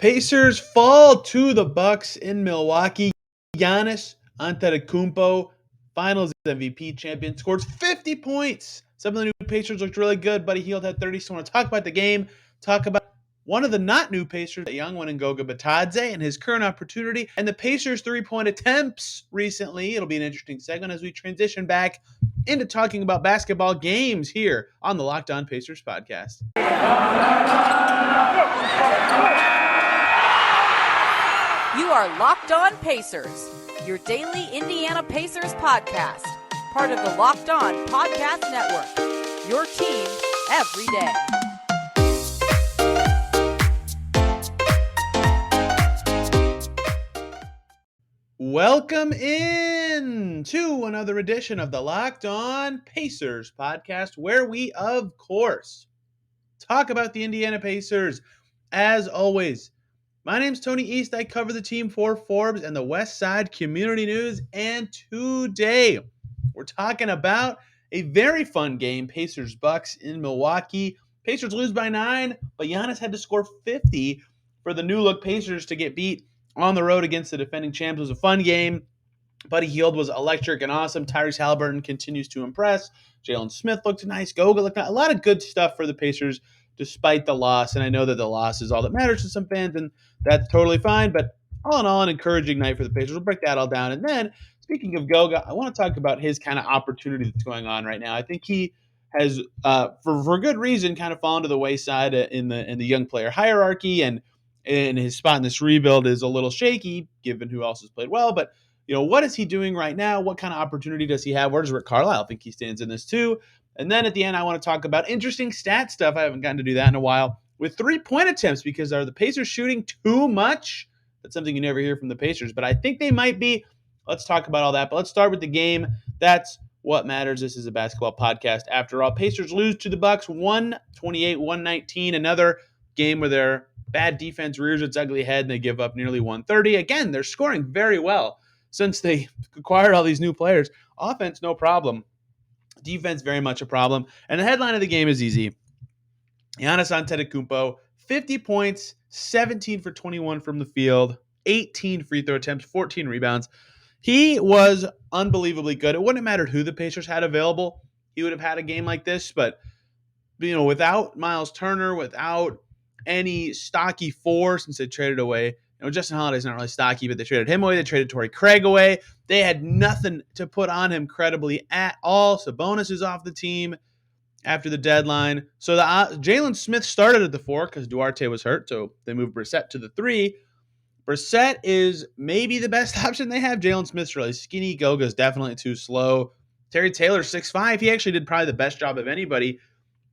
Pacers fall to the Bucks in Milwaukee. Giannis Antetokounmpo, Finals MVP champion, scores 50 points. Some of the new Pacers looked really good. Buddy Hield had 30. So I want to talk about the game, talk about one of the not new Pacers, a young one in Goga Bitadze, and his current opportunity, and the Pacers' three-point attempts recently. It'll be an interesting segment as we transition back into talking about basketball games here on the Locked On Pacers podcast. You are Locked On Pacers, your daily Indiana Pacers podcast, part of the Locked On Podcast Network, your team every day. Welcome in to another edition of the Locked On Pacers podcast, where we, of course, talk about the Indiana Pacers. As always, my name's Tony East. I cover the team for Forbes and the West Side Community News. And today, we're talking about a very fun game, Pacers-Bucks in Milwaukee. Pacers lose by 9, but Giannis had to score 50 for the new-look Pacers to get beat on the road against the defending champs. It was a fun game. Buddy Hield was electric and awesome. Tyrese Halliburton continues to impress. Jalen Smith looked nice. Goga looked nice. A lot of good stuff for the Pacers despite the loss. And I know that the loss is all that matters to some fans, and that's totally fine. But all in all, an encouraging night for the Pacers. We'll break that all down. And then, speaking of Goga, I want to talk about his kind of opportunity that's going on right now. I think he has, for good reason, kind of fallen to the wayside in the young player hierarchy, and his spot in this rebuild is a little shaky, given who else has played well. But what is he doing right now? What kind of opportunity does he have? Where does Rick Carlisle think he stands in this too? And then at the end, I want to talk about interesting stat stuff. I haven't gotten to do that in a while with three-point attempts, because are the Pacers shooting too much? That's something you never hear from the Pacers, but I think they might be. Let's talk about all that. But let's start with the game. That's what matters. This is a basketball podcast after all. Pacers lose to the Bucks 128-119. Another game where their bad defense rears its ugly head and they give up nearly 130. Again, they're scoring very well since they acquired all these new players. Offense, no problem. Defense, very much a problem. And the headline of the game is easy. Giannis Antetokounmpo, 50 points, 17 for 21 from the field, 18 free throw attempts, 14 rebounds. He was unbelievably good. It wouldn't have mattered who the Pacers had available. He would have had a game like this. But, without Miles Turner, without any stocky four, since they traded away, Justin Holiday's not really stocky, but they traded him away. They traded Torrey Craig away. They had nothing to put on him credibly at all. Sabonis is off the team after the deadline. So Jalen Smith started at the 4 because Duarte was hurt, so they moved Brissett to the 3. Brissett is maybe the best option they have. Jalen Smith's really skinny. Goga's definitely too slow. Terry Taylor's 6'5". He actually did probably the best job of anybody.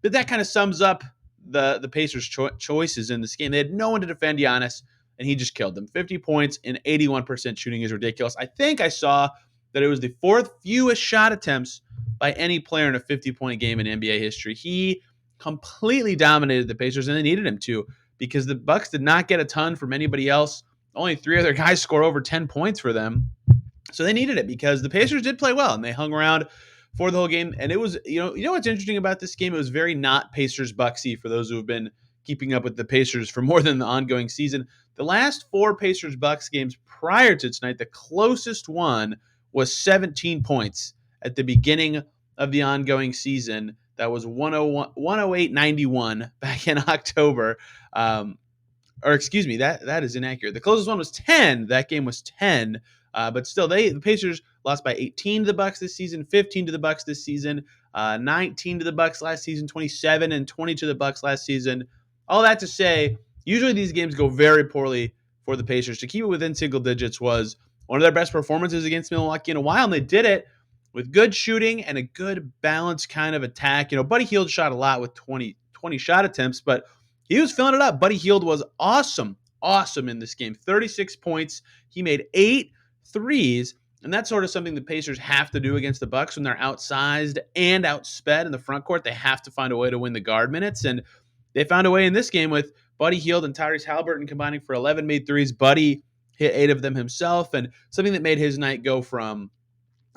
But that kind of sums up the Pacers' choices in this game. They had no one to defend Giannis, and he just killed them. 50 points and 81% shooting is ridiculous. I think I saw that it was the 4th fewest shot attempts by any player in a 50-point game in NBA history. He completely dominated the Pacers, and they needed him to, because the Bucks did not get a ton from anybody else. Only 3 other guys score over 10 points for them. So they needed it because the Pacers did play well, and they hung around for the whole game. And it was, what's interesting about this game? It was very not Pacers-Bucksy for those who have been keeping up with the Pacers for more than the ongoing season. The last 4 Pacers-Bucks games prior to tonight, the closest one was 17 points at the beginning of the ongoing season. That was 108-91 back in October. That is inaccurate. The closest one was 10. That game was 10. But still, the Pacers lost by 18 to the Bucks this season, 15 to the Bucks this season, 19 to the Bucks last season, 27 and 20 to the Bucks last season. All that to say, usually these games go very poorly for the Pacers. To keep it within single digits was one of their best performances against Milwaukee in a while, and they did it with good shooting and a good balanced kind of attack. Buddy Hield shot a lot with 20 shot attempts, but he was filling it up. Buddy Hield was awesome in this game. 36 points. He made 8 threes, and that's sort of something the Pacers have to do against the Bucks when they're outsized and outsped in the front court. They have to find a way to win the guard minutes, and they found a way in this game with Buddy Hield and Tyrese Halliburton combining for 11 made threes. Buddy hit 8 of them himself, and something that made his night go from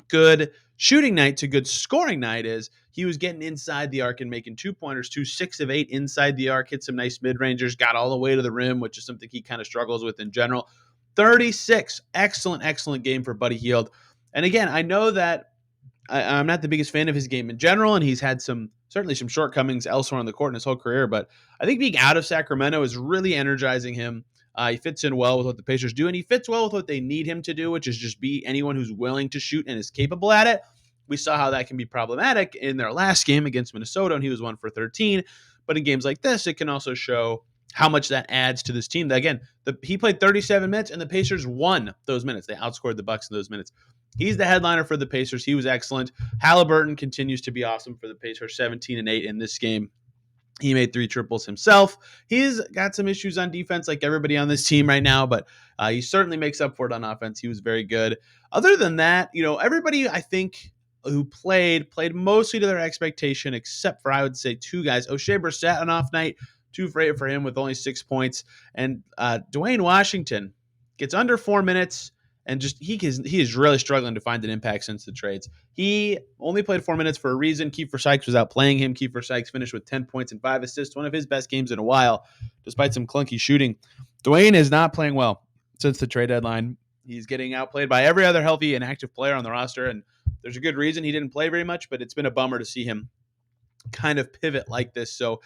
good shooting night to good scoring night is he was getting inside the arc and making 2-pointers, 6 of 8 inside the arc, hit some nice mid-rangers, got all the way to the rim, which is something he kind of struggles with in general. 36, excellent game for Buddy Hield. And again, I know that I'm not the biggest fan of his game in general, and he's had certainly some shortcomings elsewhere on the court in his whole career. But I think being out of Sacramento is really energizing him. He fits in well with what the Pacers do, and he fits well with what they need him to do, which is just be anyone who's willing to shoot and is capable at it. We saw how that can be problematic in their last game against Minnesota, and he was 1 for 13. But in games like this, it can also show how much that adds to this team. Again, he played 37 minutes, and the Pacers won those minutes. They outscored the Bucks in those minutes. He's the headliner for the Pacers. He was excellent. Halliburton continues to be awesome for the Pacers, 17 and 8 in this game. He made 3 triples himself. He's got some issues on defense like everybody on this team right now, but he certainly makes up for it on offense. He was very good. Other than that, everybody I think who played mostly to their expectation, except for, I would say, 2 guys. O'Shea Brissett, an off night, 2 for 8 for him with only 6 points. And Dwayne Washington gets under 4 minutes, and just he is really struggling to find an impact since the trades. He only played 4 minutes for a reason. Kiefer Sykes was outplaying him. Kiefer Sykes finished with 10 points and 5 assists, one of his best games in a while, despite some clunky shooting. Dwayne is not playing well since the trade deadline. He's getting outplayed by every other healthy and active player on the roster, and there's a good reason he didn't play very much, but it's been a bummer to see him kind of pivot like this. So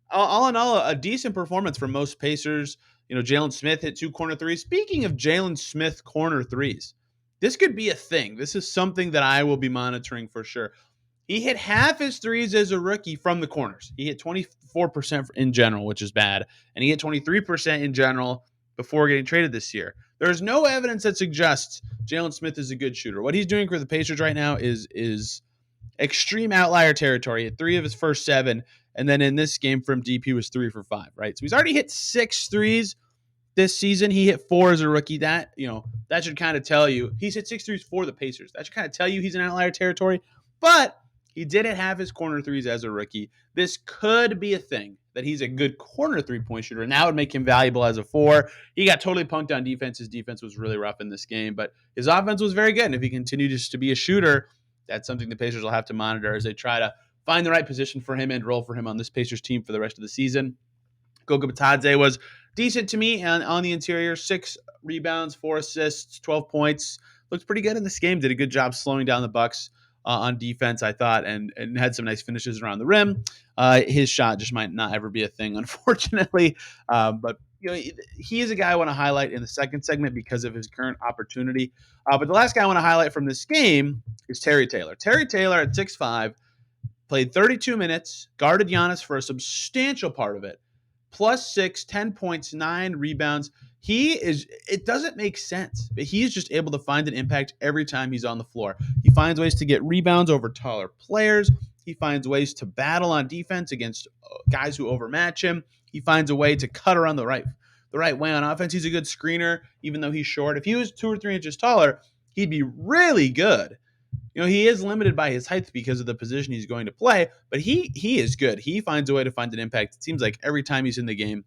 all in all, a decent performance from most Pacers. Jalen Smith hit 2 corner threes. Speaking of Jalen Smith corner threes, this could be a thing. This is something that I will be monitoring for sure. He hit half his threes as a rookie from the corners. He hit 24% in general, which is bad. And he hit 23% in general before getting traded this year. There's no evidence that suggests Jalen Smith is a good shooter. What he's doing for the Pacers right now is extreme outlier territory. He hit 3 of his first 7. And then in this game from deep, he was 3 for 5, right? So he's already hit 6 threes this season. He hit 4 as a rookie. That should kind of tell you he's hit 6 threes for the Pacers. That should kind of tell you he's in outlier territory. But he didn't have his corner threes as a rookie. This could be a thing that he's a good corner 3-point shooter, and that would make him valuable as a 4. He got totally punked on defense. His defense was really rough in this game, but his offense was very good. And if he continues to be a shooter, that's something the Pacers will have to monitor as they try to find the right position for him and role for him on this Pacers team for the rest of the season. Goga Bitadze was decent to me on the interior. 6 rebounds, 4 assists, 12 points. Looked pretty good in this game. Did a good job slowing down the Bucks on defense, I thought, and had some nice finishes around the rim. His shot just might not ever be a thing, unfortunately. But he is a guy I want to highlight in the second segment because of his current opportunity. But the last guy I want to highlight from this game is Terry Taylor. Terry Taylor at 6'5", played 32 minutes, guarded Giannis for a substantial part of it. +6, 10 points, 9 rebounds. It doesn't make sense, but he's just able to find an impact every time he's on the floor. He finds ways to get rebounds over taller players. He finds ways to battle on defense against guys who overmatch him. He finds a way to cut around the right way on offense. He's a good screener, even though he's short. If he was 2 or 3 inches taller, he'd be really good. He is limited by his height because of the position he's going to play, but he is good. He finds a way to find an impact. It seems like every time he's in the game,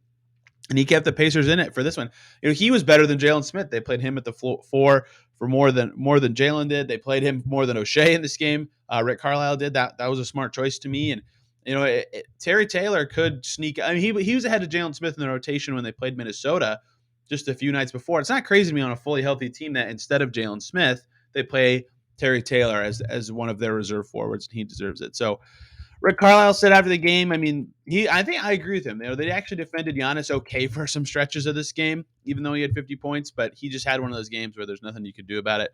and he kept the Pacers in it for this one. He was better than Jalen Smith. They played him at the 4 for more than Jalen did. They played him more than O'Shea in this game. Rick Carlisle did that. That was a smart choice to me. And Terry Taylor could sneak. I mean, he was ahead of Jalen Smith in the rotation when they played Minnesota just a few nights before. It's not crazy to me on a fully healthy team that instead of Jalen Smith, they play Terry Taylor as one of their reserve forwards, and he deserves it. So Rick Carlisle said after the game, I think I agree with him. They actually defended Giannis okay for some stretches of this game, even though he had 50 points, but he just had one of those games where there's nothing you could do about it.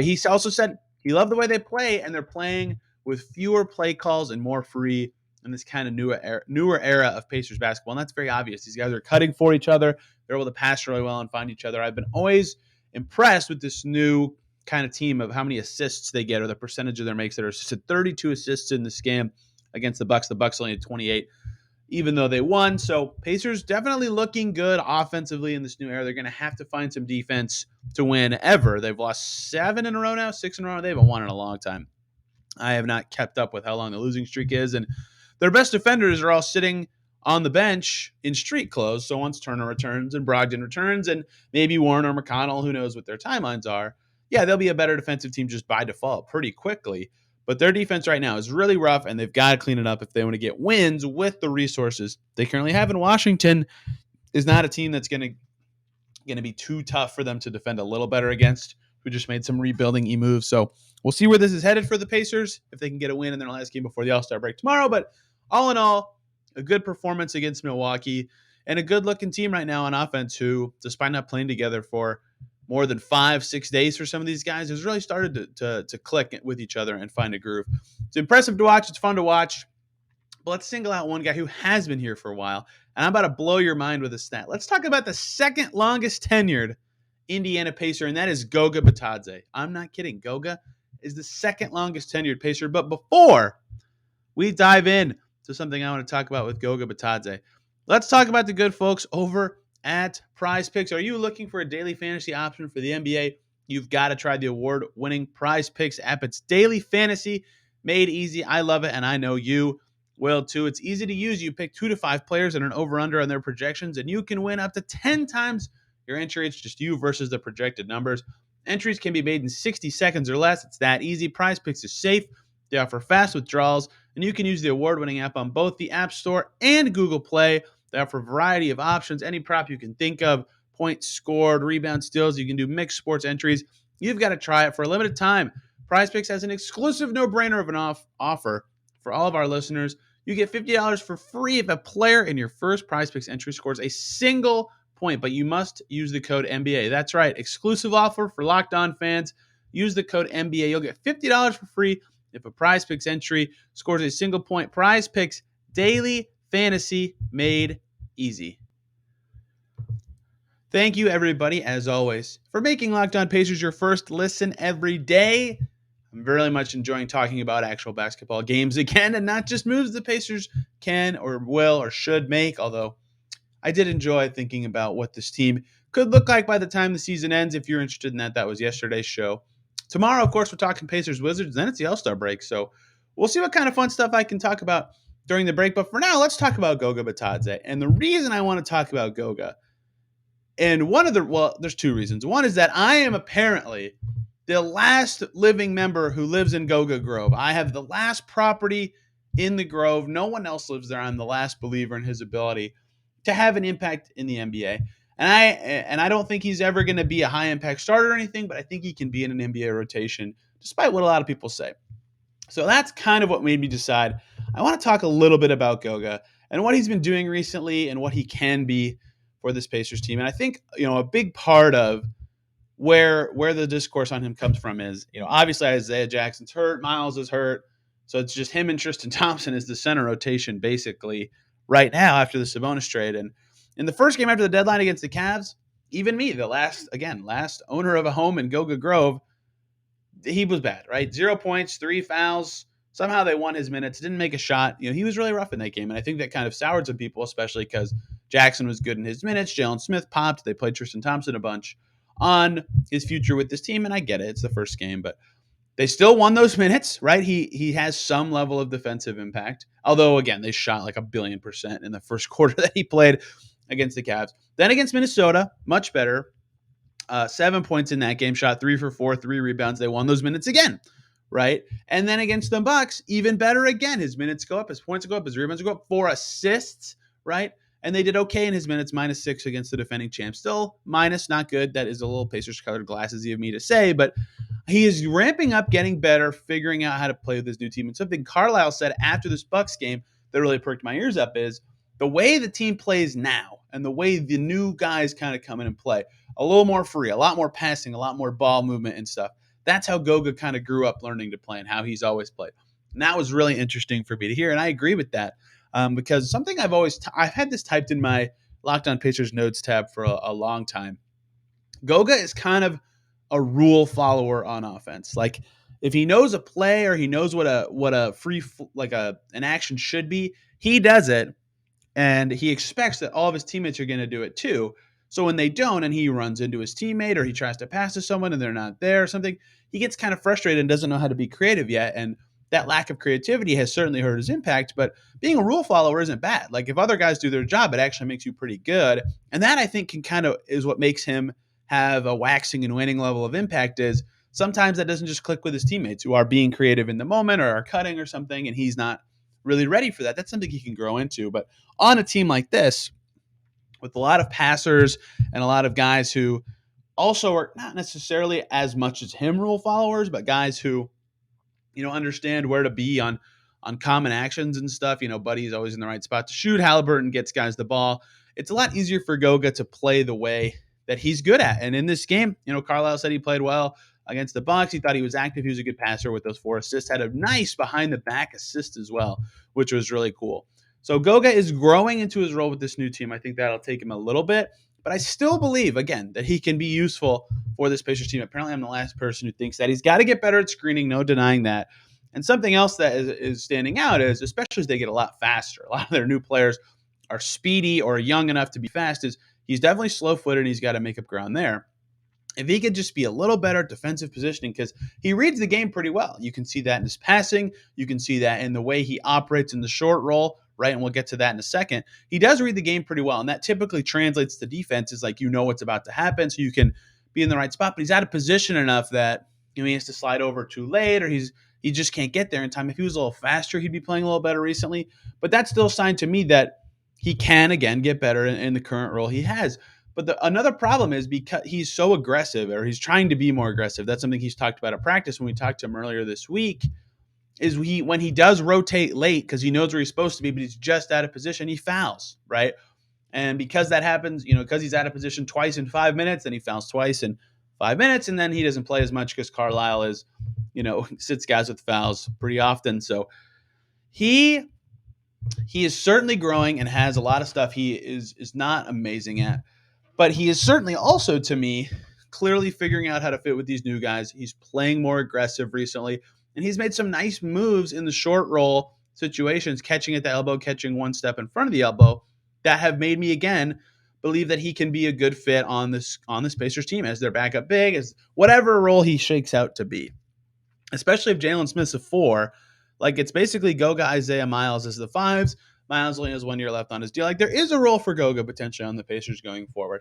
He also said he loved the way they play, and they're playing with fewer play calls and more free in this kind of newer era of Pacers basketball, and that's very obvious. These guys are cutting for each other. They're able to pass really well and find each other. I've been always impressed with this new kind of team of how many assists they get or the percentage of their makes that are assisted. 32 assists in this game against the Bucks. The Bucks only had 28, even though they won. So Pacers definitely looking good offensively in this new era. They're going to have to find some defense to win ever. They've lost 7 in a row now, 6 in a row. They haven't won in a long time. I have not kept up with how long the losing streak is, and their best defenders are all sitting on the bench in street clothes. So once Turner returns and Brogdon returns and maybe Warren or McConnell, who knows what their timelines are, yeah, they'll be a better defensive team just by default pretty quickly. But their defense right now is really rough, and they've got to clean it up if they want to get wins with the resources they currently have. In Washington is not a team that's going to be too tough for them to defend a little better against, who just made some rebuilding moves. So we'll see where this is headed for the Pacers, if they can get a win in their last game before the All-Star break tomorrow. But all in all, a good performance against Milwaukee and a good-looking team right now on offense who, despite not playing together for more than 5-6 days for some of these guys, has really started to click with each other and find a groove. It's impressive to watch. It's fun to watch. But let's single out one guy who has been here for a while, and I'm about to blow your mind with a stat. Let's talk about the second longest tenured Indiana Pacer, and that is Goga Bitadze. I'm not kidding. Goga is the second longest tenured Pacer. But before we dive in to something I want to talk about with Goga Bitadze, let's talk about the good folks over at PrizePicks. Are you looking for a daily fantasy option for the NBA? You've got to try the award-winning PrizePicks app. It's daily fantasy made easy. I love it, and I know you will too. It's easy to use. You pick 2 to 5 players and an over-under on their projections, and you can win up to 10 times your entry. It's just you versus the projected numbers. Entries can be made in 60 seconds or less. It's that easy. PrizePicks is safe. They offer fast withdrawals, and you can use the award-winning app on both the App Store and Google Play. They offer a variety of options, any prop you can think of, points scored, rebound steals. You can do mixed sports entries. You've got to try it for a limited time. PrizePicks has an exclusive no-brainer of an offer for all of our listeners. You get $50 for free if a player in your first PrizePicks entry scores a single point, but you must use the code NBA. That's right, exclusive offer for Locked On fans. Use the code NBA. You'll get $50 for free if a PrizePicks entry scores a single point. PrizePicks, daily fantasy made easy. Thank you, everybody, as always, for making Locked On Pacers your first listen every day. I'm very much enjoying talking about actual basketball games again, and not just moves the Pacers can or will or should make, although I did enjoy thinking about what this team could look like by the time the season ends. If you're interested in that, that was yesterday's show. Tomorrow, of course, we're talking Pacers-Wizards, then it's the All-Star break, so we'll see what kind of fun stuff I can talk about during the break. But for now, let's talk about Goga Bitadze. And the reason I want to talk about Goga, and there's 2 reasons. One is that I am apparently the last living member who lives in Goga Grove. I have the last property in the Grove. No one else lives there. I'm the last believer in his ability to have an impact in the NBA. And I don't think he's ever going to be a high impact starter or anything, but I think he can be in an NBA rotation, despite what a lot of people say. So that's kind of what made me decide I want to talk a little bit about Goga and what he's been doing recently and what he can be for this Pacers team. And I think, a big part of where the discourse on him comes from is, obviously Isaiah Jackson's hurt, Miles is hurt. So it's just him and Tristan Thompson is the center rotation basically right now after the Sabonis trade. And in the first game after the deadline against the Cavs, even me, the last owner of a home in Goga Grove, he was bad, right? 0 points, 3 fouls. Somehow they won his minutes, didn't make a shot. He was really rough in that game. And I think that kind of soured some people, especially because Jackson was good in his minutes. Jalen Smith popped. They played Tristan Thompson a bunch on his future with this team. And I get it. It's the first game, but they still won those minutes, right? He has some level of defensive impact. Although, again, they shot like 1,000,000,000% in the first quarter that he played against the Cavs. Then against Minnesota, much better. 7 points in that game, shot 3 for 4, 3 rebounds. They won those minutes again, right? And then against the Bucks, even better again. His minutes go up, his points go up, his rebounds go up, 4 assists, right? And they did okay in his minutes, -6 against the defending champ. Still minus, not good. That is a little Pacers-colored glasses of me to say, but he is ramping up, getting better, figuring out how to play with this new team. And something Carlisle said after this Bucks game that really perked my ears up is the way the team plays now and the way the new guys kind of come in and play, a little more free, a lot more passing, a lot more ball movement and stuff. That's how Goga kind of grew up learning to play and how he's always played. And that was really interesting for me to hear, and I agree with that because something I've had this typed in my Locked On Pacers notes tab for a long time. Goga is kind of a rule follower on offense. Like if he knows a play or he knows what a free an action should be, he does it, and he expects that all of his teammates are going to do it too. So when they don't, and he runs into his teammate or he tries to pass to someone and they're not there or something, he gets kind of frustrated and doesn't know how to be creative yet. And that lack of creativity has certainly hurt his impact, but being a rule follower isn't bad. Like if other guys do their job, it actually makes you pretty good. And that I think is what makes him have a waxing and waning level of impact is sometimes that doesn't just click with his teammates who are being creative in the moment or are cutting or something, and he's not really ready for that. That's something he can grow into. But on a team like this, with a lot of passers and a lot of guys who also are not necessarily as much as him rule followers, but guys who understand where to be on common actions and stuff. Buddy's always in the right spot to shoot. Halliburton gets guys the ball. It's a lot easier for Goga to play the way that he's good at. And in this game, Carlisle said he played well against the Bucks. He thought he was active. He was a good passer with those 4 assists. Had a nice behind the back assist as well, which was really cool. So Goga is growing into his role with this new team. I think that'll take him a little bit, but I still believe, again, that he can be useful for this Pacers team. Apparently, I'm the last person who thinks that. He's got to get better at screening, no denying that. And something else that is standing out is, especially as they get a lot faster, a lot of their new players are speedy or young enough to be fast, is he's definitely slow-footed and he's got to make up ground there. If he could just be a little better at defensive positioning, because he reads the game pretty well. You can see that in his passing. You can see that in the way he operates in the short roll, right? And we'll get to that in a second. He does read the game pretty well, and that typically translates to defenses, like what's about to happen, so you can be in the right spot. But he's out of position enough that he has to slide over too late, or he just can't get there in time. If he was a little faster, he'd be playing a little better recently. But that's still a sign to me that he can, again, get better in the current role he has. But another problem is because he's so aggressive, or he's trying to be more aggressive. That's something he's talked about at practice when we talked to him earlier this week, is when he does rotate late because he knows where he's supposed to be, but he's just out of position, he fouls, right? And because that happens, because he's out of position twice in 5 minutes, then he fouls twice in 5 minutes, and then he doesn't play as much because Carlisle is, sits guys with fouls pretty often. So he is certainly growing and has a lot of stuff he is not amazing at. But he is certainly also, to me, clearly figuring out how to fit with these new guys. He's playing more aggressive recently, and he's made some nice moves in the short roll situations, catching at the elbow, catching one step in front of the elbow, that have made me, again, believe that he can be a good fit on this Pacers team as their backup big, as whatever role he shakes out to be. Especially if Jalen Smith's a 4, like it's basically Goga, Isaiah, Miles as the 5s. Miles only has 1 year left on his deal. Like there is a role for Goga potentially on the Pacers going forward.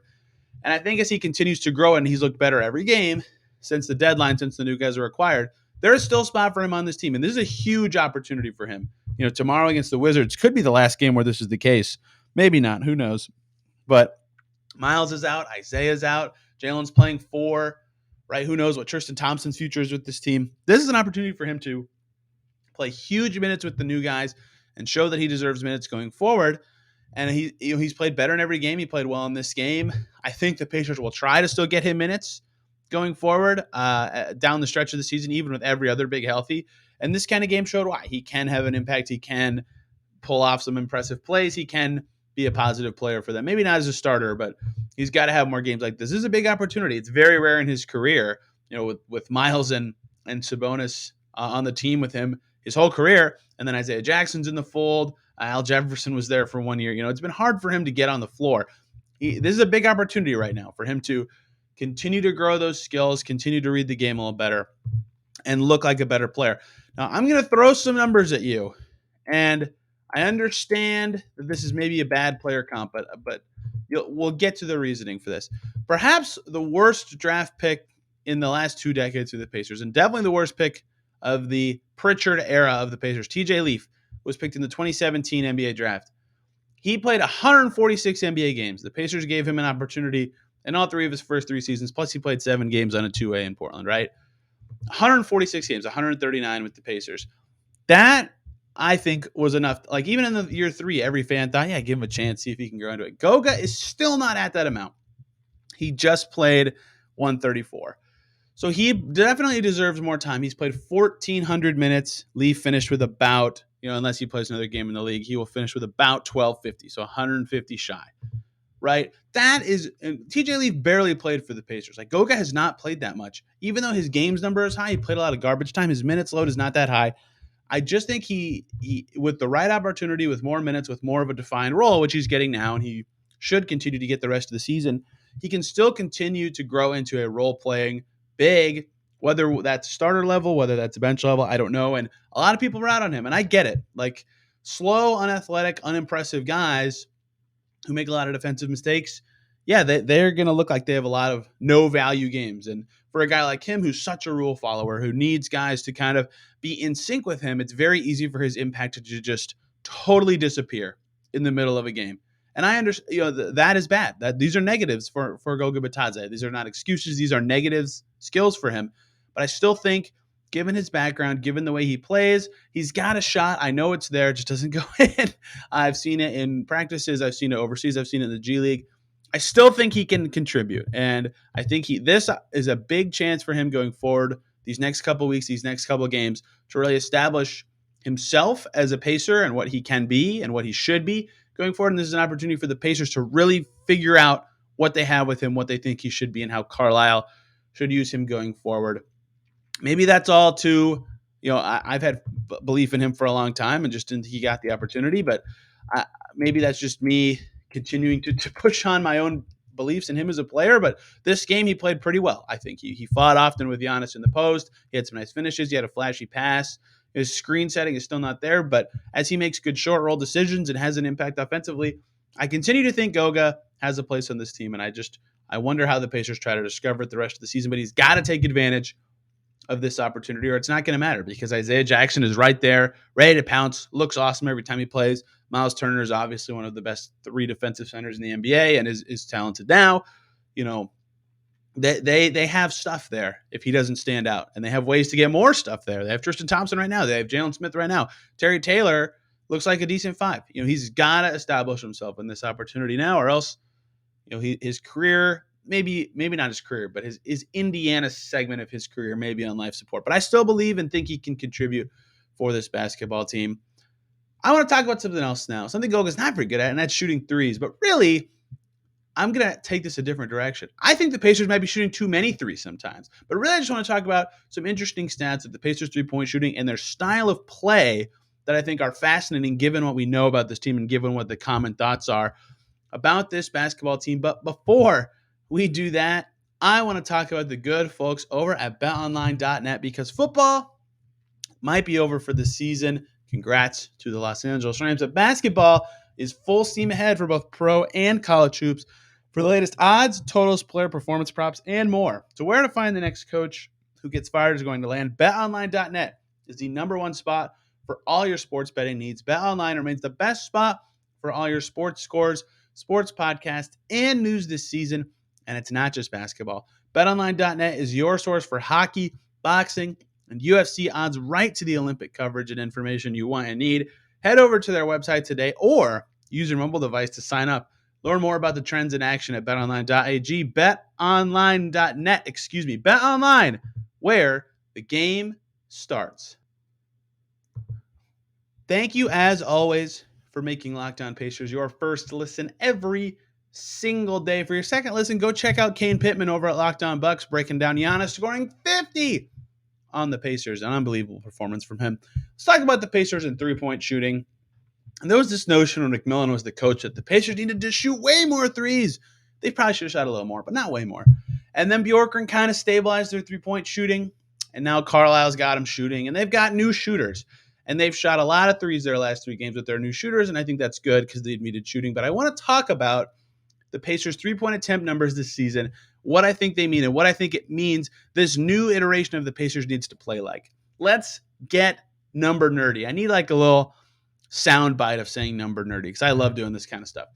And I think as he continues to grow and he's looked better every game since the deadline, since the new guys are acquired, there is still a spot for him on this team. And this is a huge opportunity for him. Tomorrow against the Wizards could be the last game where this is the case. Maybe not. Who knows? But Miles is out. Isaiah's out. Jalen's playing 4, right? Who knows what Tristan Thompson's future is with this team. This is an opportunity for him to play huge minutes with the new guys and show that he deserves minutes going forward. And he's played better in every game. He played well in this game. I think the Pacers will try to still get him minutes going forward down the stretch of the season, even with every other big healthy. And this kind of game showed why. He can have an impact. He can pull off some impressive plays. He can be a positive player for them. Maybe not as a starter, but he's got to have more games like this. This is a big opportunity. It's very rare in his career, with Miles and Sabonis on the team with him his whole career. And then Isaiah Jackson's in the fold. Al Jefferson was there for 1 year. It's been hard for him to get on the floor. This is a big opportunity right now for him to continue to grow those skills, continue to read the game a little better, and look like a better player. Now, I'm going to throw some numbers at you, and I understand that this is maybe a bad player comp, but we'll get to the reasoning for this. Perhaps the worst draft pick in the last 2 decades of the Pacers, and definitely the worst pick of the Pritchard era of the Pacers. TJ Leaf was picked in the 2017 NBA draft. He played 146 NBA games. The Pacers gave him an opportunity in all 3 of his first 3 seasons, plus he played 7 games on a 2A in Portland, right? 146 games, 139 with the Pacers. That, I think, was enough. Like, even in the year 3, every fan thought, yeah, give him a chance, see if he can grow into it. Goga is still not at that amount. He just played 134. So he definitely deserves more time. He's played 1,400 minutes. Leaf finished with about, unless he plays another game in the league, he will finish with about 1,250, so 150 shy, right? That is, TJ Leaf barely played for the Pacers. Like, Goga has not played that much. Even though his games number is high, he played a lot of garbage time. His minutes load is not that high. I just think he with the right opportunity, with more minutes, with more of a defined role, which he's getting now, and he should continue to get the rest of the season, he can still continue to grow into a role-playing big, whether that's starter level, whether that's bench level, I don't know. And a lot of people are out on him, and I get it. Like, slow, unathletic, unimpressive guys who make a lot of defensive mistakes, yeah, they're going to look like they have a lot of no value games. And for a guy like him, who's such a rule follower, who needs guys to kind of be in sync with him, it's very easy for his impact to just totally disappear in the middle of a game. And I understand, that is bad. That these are negatives for Goga Bitadze. These are not excuses. These are negatives skills for him. But I still think, given his background, given the way he plays, he's got a shot. I know it's there, it just doesn't go in. I've seen it in practices. I've seen it overseas. I've seen it in the G League. I still think he can contribute, and I think this is a big chance for him going forward. These next couple weeks, these next couple games, to really establish himself as a Pacer and what he can be and what he should be going forward. And this is an opportunity for the Pacers to really figure out what they have with him, what they think he should be, and how Carlisle should use him going forward. Maybe that's all too, I've had belief in him for a long time and just didn't think he got the opportunity, but maybe that's just me continuing to push on my own beliefs in him as a player. But this game, he played pretty well. I think he fought often with Giannis in the post. He had some nice finishes. He had a flashy pass. His screen setting is still not there, but as he makes good short roll decisions and has an impact offensively, I continue to think Goga has a place on this team. And I wonder how the Pacers try to discover it the rest of the season, but he's got to take advantage of this opportunity, or it's not going to matter, because Isaiah Jackson is right there, ready to pounce, looks awesome every time he plays. Miles Turner is obviously one of the best 3 defensive centers in the NBA and is talented now. They have stuff there if he doesn't stand out, and they have ways to get more stuff there. They have Tristan Thompson right now. They have Jalen Smith right now. Terry Taylor looks like a decent 5. He's got to establish himself in this opportunity now, or else, his career, maybe not his career, but his Indiana segment of his career may be on life support. But I still believe and think he can contribute for this basketball team. I want to talk about something else now, something Goga's not very good at, and that's shooting threes. But really, I'm going to take this a different direction. I think the Pacers might be shooting too many threes sometimes. But really, I just want to talk about some interesting stats of the Pacers' three-point shooting and their style of play that I think are fascinating, given what we know about this team and given what the common thoughts are about this basketball team. But before we do that, I want to talk about the good folks over at BetOnline.net, because football might be over for the season. Congrats to the Los Angeles Rams. But basketball is full steam ahead for both pro and college hoops. For the latest odds, totals, player performance props, and more. So where to find the next coach who gets fired is going to land. BetOnline.net is the #1 spot for all your sports betting needs. BetOnline remains the best spot for all your sports scores, sports podcasts, and news this season. And it's not just basketball. BetOnline.net is your source for hockey, boxing, and UFC odds, right to the Olympic coverage and information you want and need. Head over to their website today or use your mobile device to sign up. Learn more about the trends in action at betonline.ag, betonline.net, BetOnline, where the game starts. Thank you, as always, for making Locked On Pacers your first listen every single day. For your second listen, go check out Kane Pittman over at Locked On Bucks, breaking down Giannis scoring 50 on the Pacers. An unbelievable performance from him. Let's talk about the Pacers and three-point shooting. And there was this notion when McMillan was the coach that the Pacers needed to shoot way more threes. They probably should have shot a little more, but not way more. And then Bjorkgren kind of stabilized their three-point shooting, and now Carlisle's got them shooting, and they've got new shooters. And they've shot a lot of threes their last 3 games with their new shooters, and I think that's good because they needed shooting. But I want to talk about the Pacers' three-point attempt numbers this season, what I think they mean, and what I think it means this new iteration of the Pacers needs to play like. Let's get number nerdy. I need like a little sound bite of saying number nerdy because I love doing this kind of stuff.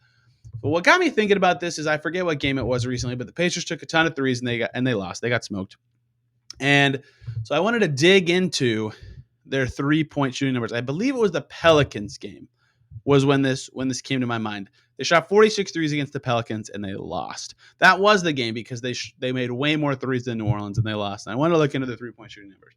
But what got me thinking about this is I forget what game it was recently, but the Pacers took a ton of threes and they lost. They got smoked. And so I wanted to dig into their three-point shooting numbers. I believe it was the Pelicans game was when this came to my mind. They shot 46 threes against the Pelicans and they lost. That was the game because they made way more threes than New Orleans and they lost. And I wanted to look into the three-point shooting numbers.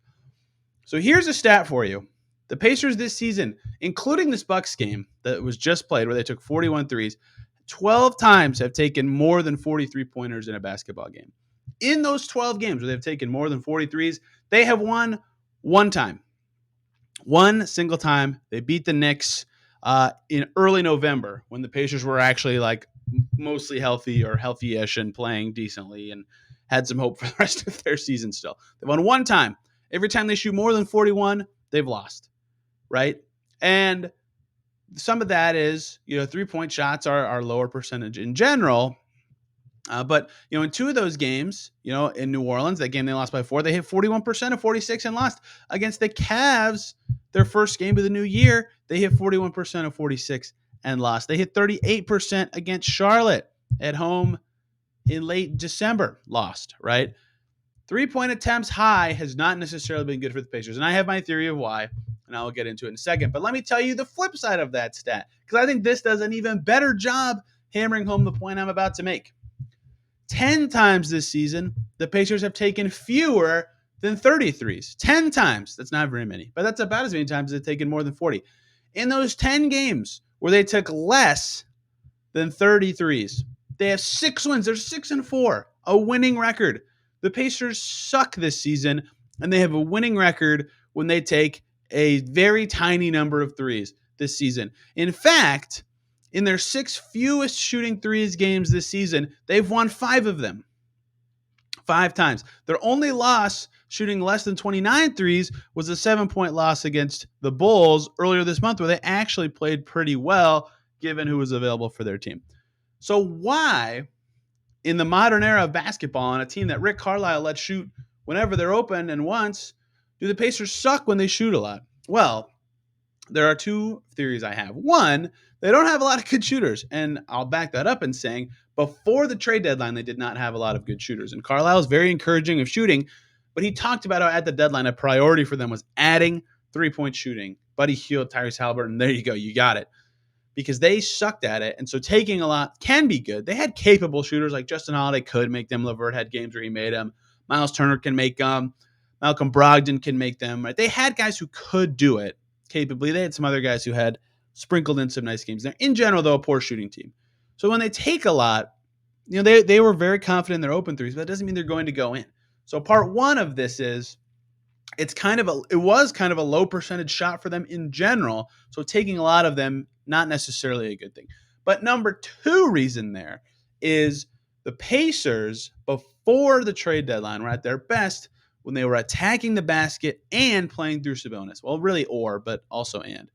So here's a stat for you. The Pacers this season, including this Bucks game that was just played where they took 41 threes, 12 times have taken more than 43 pointers in a basketball game. In those 12 games where they've taken more than 43s, they have won one time. One single time. They beat the Knicks in early November when the Pacers were actually like mostly healthy or healthy-ish and playing decently and had some hope for the rest of their season still. They won one time. Every time they shoot more than 41, they've lost. Right? And some of that is, three-point shots are lower percentage in general. But, in two of those games, in New Orleans, that game they lost by 4, they hit 41% of 46 and lost. Against the Cavs, their first game of the new year, they hit 41% of 46 and lost. They hit 38% against Charlotte at home in late December, lost, right? 3-point attempts high has not necessarily been good for the Pacers. And I have my theory of why, and I will get into it in a second. But let me tell you the flip side of that stat, because I think this does an even better job hammering home the point I'm about to make. 10 times this season, the Pacers have taken fewer than 33s. 10 times. That's not very many, but that's about as many times as they've taken more than 40. In those 10 games where they took less than 33s, they have 6 wins. They're 6-4, a winning record. The Pacers suck this season, and they have a winning record when they take a very tiny number of threes this season. In fact, in their 6 fewest shooting threes games this season, they've won 5 of them. 5 times. Their only loss shooting less than 29 threes was a 7-point loss against the Bulls earlier this month, where they actually played pretty well given who was available for their team. So why, in the modern era of basketball and a team that Rick Carlisle lets shoot whenever they're open and wants, do the Pacers suck when they shoot a lot? Well, there are 2 theories I have. One, they don't have a lot of good shooters, and I'll back that up in saying before the trade deadline, they did not have a lot of good shooters. And Carlisle is very encouraging of shooting, but he talked about how at the deadline a priority for them was adding 3-point shooting. Buddy Hield, Tyrese Haliburton, there you go, you got it. Because they sucked at it, and so taking a lot can be good. They had capable shooters like Justin Holiday could make them. LeVert had games where he made them. Miles Turner can make them. Malcolm Brogdon can make them. Right? They had guys who could do it capably. They had some other guys who had sprinkled in some nice games there. In general, though, a poor shooting team. So when they take a lot, they were very confident in their open threes, but that doesn't mean they're going to go in. So part one of this is it was kind of a low percentage shot for them in general. So taking a lot of them, not necessarily a good thing. But number 2 reason there is the Pacers, before the trade deadline, were at their best when they were attacking the basket and playing through Sabonis. Well, really but also and.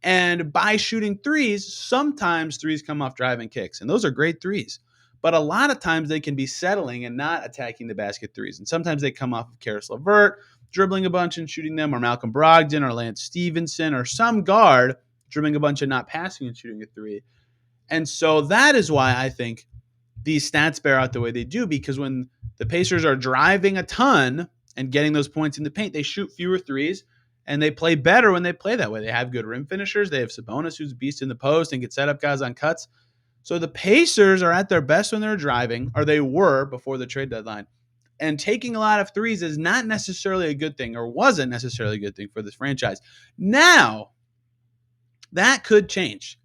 And by shooting threes, sometimes threes come off driving kicks, and those are great threes. But a lot of times they can be settling and not attacking the basket threes. And sometimes they come off of Karis LeVert, dribbling a bunch and shooting them, or Malcolm Brogdon, or Lance Stevenson, or some guard dribbling a bunch and not passing and shooting a three. And so that is why I think these stats bear out the way they do, because when the Pacers are driving a ton and getting those points in the paint, they shoot fewer threes, and they play better when they play that way. They have good rim finishers. They have Sabonis, who's a beast in the post and can set up guys on cuts. So the Pacers are at their best when they're driving, or they were before the trade deadline. And taking a lot of threes is not necessarily a good thing, or wasn't necessarily a good thing for this franchise. Now, that could change.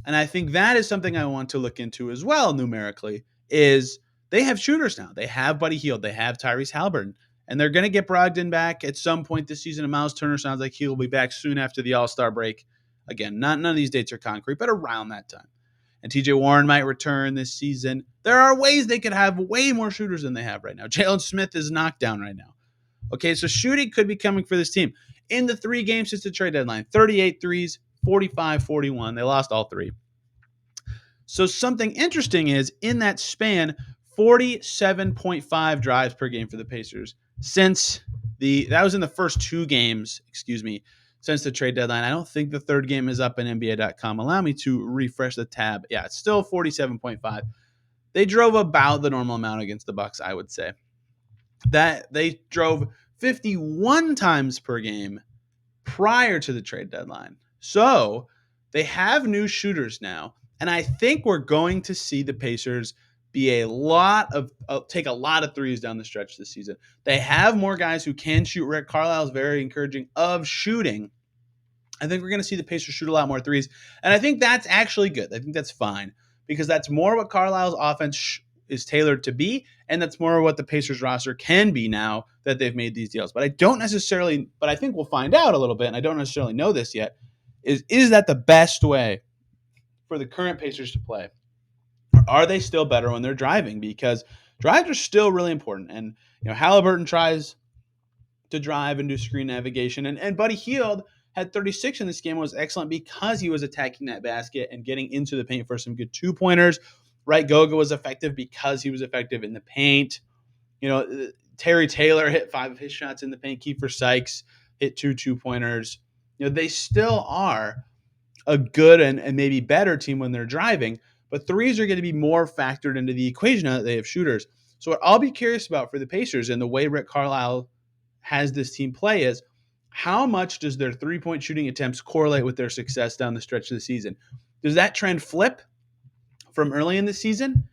And I think that is something I want to look into as well numerically, is they have shooters now. They have Buddy Hield. They have Tyrese Haliburton. And they're going to get Brogdon back at some point this season. And Miles Turner sounds like he'll be back soon after the All-Star break. Again, none of these dates are concrete, but around that time. And TJ Warren might return this season. There are ways they could have way more shooters than they have right now. Jalen Smith is knocked down right now. Okay, so shooting could be coming for this team. In the 3 games since the trade deadline, 38 threes, 45-41. They lost all 3. So something interesting is in that span, 47.5 drives per game for the Pacers since that was in the first 2 games, since the trade deadline. I don't think the 3rd game is up in NBA.com. Allow me to refresh the tab. Yeah, it's still 47.5. They drove about the normal amount against the Bucks, I would say. That they drove 51 times per game prior to the trade deadline. So they have new shooters now, and I think we're going to see the Pacers be take a lot of threes down the stretch this season. They have more guys who can shoot. Rick Carlisle is very encouraging of shooting. I think we're going to see the Pacers shoot a lot more threes, and I think that's actually good. I think that's fine, because that's more what Carlisle's offense is tailored to be, and that's more what the Pacers roster can be now that they've made these deals. But I think we'll find out a little bit, and I don't necessarily know this yet, is that the best way for the current Pacers to play? Or are they still better when they're driving? Because drives are still really important. And Haliburton tries to drive and do screen navigation. And Buddy Hield had 36 in this game, was excellent because he was attacking that basket and getting into the paint for some good 2-pointers. right? Goga was effective because he was effective in the paint. Terry Taylor hit 5 of his shots in the paint. Kiefer Sykes hit 2 2-pointers. They still are a good and maybe better team when they're driving, but threes are going to be more factored into the equation now that they have shooters. So what I'll be curious about for the Pacers and the way Rick Carlisle has this team play is how much does their three-point shooting attempts correlate with their success down the stretch of the season? Does that trend flip from early in the season?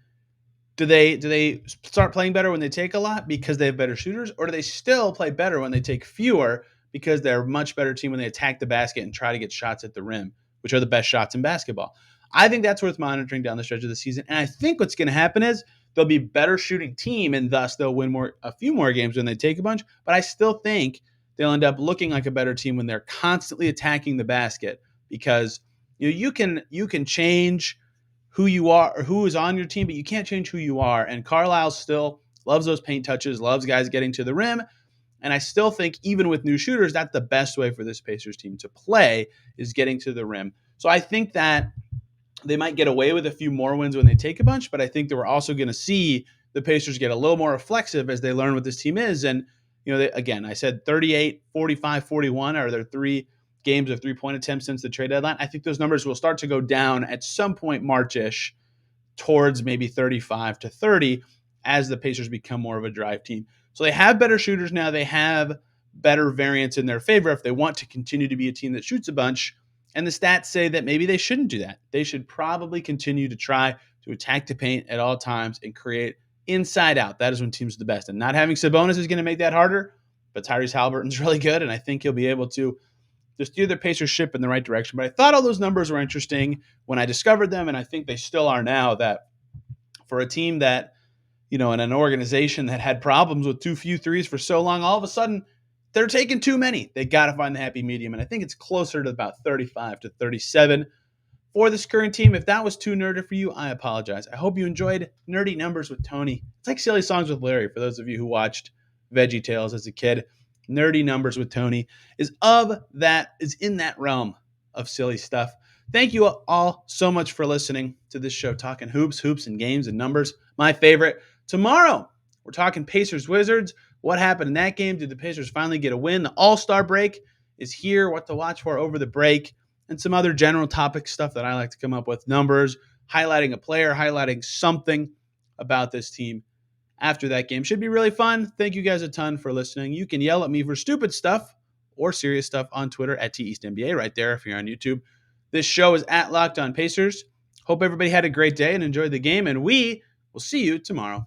Do they start playing better when they take a lot because they have better shooters, or do they still play better when they take fewer because they're a much better team when they attack the basket and try to get shots at the rim, which are the best shots in basketball? I think that's worth monitoring down the stretch of the season. And I think what's going to happen is they'll be a better shooting team, and thus they'll win a few more games when they take a bunch. But I still think they'll end up looking like a better team when they're constantly attacking the basket, because you can change who you are or who is on your team, but you can't change who you are. And Carlisle still loves those paint touches, loves guys getting to the rim. And I still think even with new shooters, that's the best way for this Pacers team to play, is getting to the rim. So I think that they might get away with a few more wins when they take a bunch, but I think that we're also going to see the Pacers get a little more reflexive as they learn what this team is. And, again, I said 38, 45, 41 are their 3 games of 3-point attempts since the trade deadline. I think those numbers will start to go down at some point March-ish towards maybe 35 to 30 as the Pacers become more of a drive team. So they have better shooters now. They have better variance in their favor if they want to continue to be a team that shoots a bunch. And the stats say that maybe they shouldn't do that. They should probably continue to try to attack the paint at all times and create inside out. That is when teams are the best. And not having Sabonis is going to make that harder, but Tyrese Halliburton's really good, and I think he'll be able to steer the Pacers ship in the right direction. But I thought all those numbers were interesting when I discovered them, and I think they still are now, that for a team that, in an organization that had problems with too few threes for so long, all of a sudden they're taking too many. They got to find the happy medium, and I think it's closer to about 35 to 37 for this current team. If that was too nerdy for you, I apologize. I hope you enjoyed Nerdy Numbers with Tony. It's like Silly Songs with Larry for those of you who watched Veggie Tales as a kid. Nerdy Numbers with Tony is in that realm of silly stuff. Thank you all so much for listening to this show, talking hoops and games and numbers. My favorite. Tomorrow, we're talking Pacers Wizards. What happened in that game? Did the Pacers finally get a win? The All-Star break is here. What to watch for over the break, and some other general topic stuff that I like to come up with. Numbers, highlighting a player, highlighting something about this team after that game. Should be really fun. Thank you guys a ton for listening. You can yell at me for stupid stuff or serious stuff on Twitter at TEastNBA right there if you're on YouTube. This show is at Locked On Pacers. Hope everybody had a great day and enjoyed the game, and we will see you tomorrow.